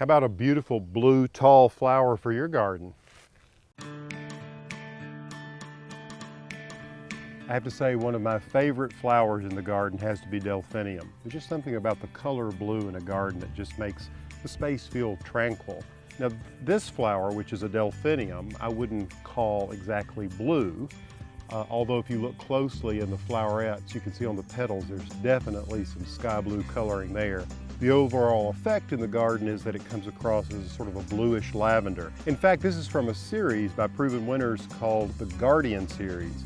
How about a beautiful blue tall flower for your garden? I have to say one of my favorite flowers in the garden has to be Delphinium. There's just something about the color blue in a garden that just makes the space feel tranquil. Now this flower, which is a Delphinium, I wouldn't call exactly blue, although if you look closely in the flowerets, you can see on the petals there's definitely some sky blue coloring there. The overall effect in the garden is that it comes across as sort of a bluish lavender. In fact, this is from a series by proven winners called the Guardian series.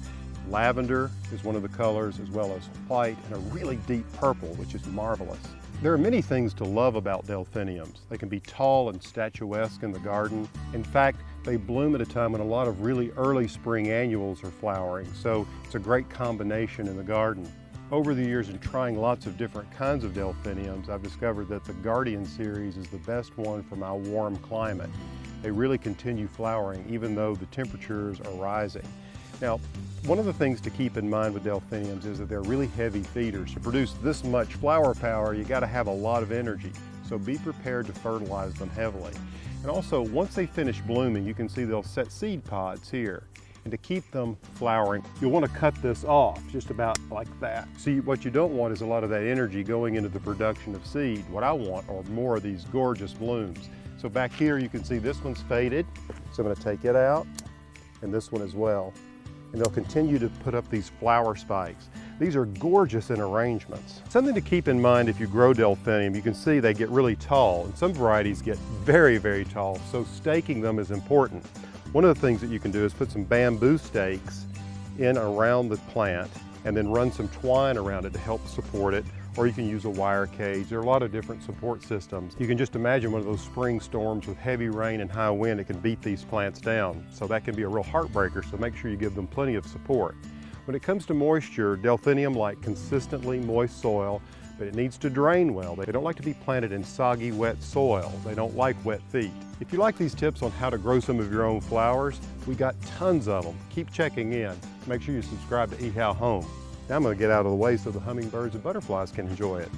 Lavender is one of the colors, as well as white and a really deep purple, which is marvelous. There are many things to love about Delphiniums. They can be tall and statuesque in the garden. In fact, they bloom at a time when a lot of really early spring annuals are flowering, so it's a great combination in the garden. Over the years, in trying lots of different kinds of Delphiniums, I've discovered that the Guardian series is the best one for my warm climate. They really continue flowering even though the temperatures are rising. Now, one of the things to keep in mind with Delphiniums is that they're really heavy feeders. To produce this much flower power, you got to have a lot of energy, so be prepared to fertilize them heavily. And also, once they finish blooming, you can see they'll set seed pods here. And to keep them flowering, you'll want to cut this off just about like that. See, what you don't want is a lot of that energy going into the production of seed. What I want are more of these gorgeous blooms. So back here you can see this one's faded, so I'm going to take it out, and this one as well. And they'll continue to put up these flower spikes. These are gorgeous in arrangements. Something to keep in mind if you grow Delphinium, you can see they get really tall, and some varieties get very, very tall, so staking them is important. One of the things that you can do is put some bamboo stakes in around the plant and then run some twine around it to help support it, or you can use a wire cage. There are a lot of different support systems. You can just imagine one of those spring storms with heavy rain and high wind, it can beat these plants down. So that can be a real heartbreaker, so make sure you give them plenty of support. When it comes to moisture, Delphinium like consistently moist soil, but it needs to drain well. They don't like to be planted in soggy, wet soil. They don't like wet feet. If you like these tips on how to grow some of your own flowers, we got tons of them. Keep checking in. Make sure you subscribe to ehowhome. Now I'm going to get out of the way so the hummingbirds and butterflies can enjoy it.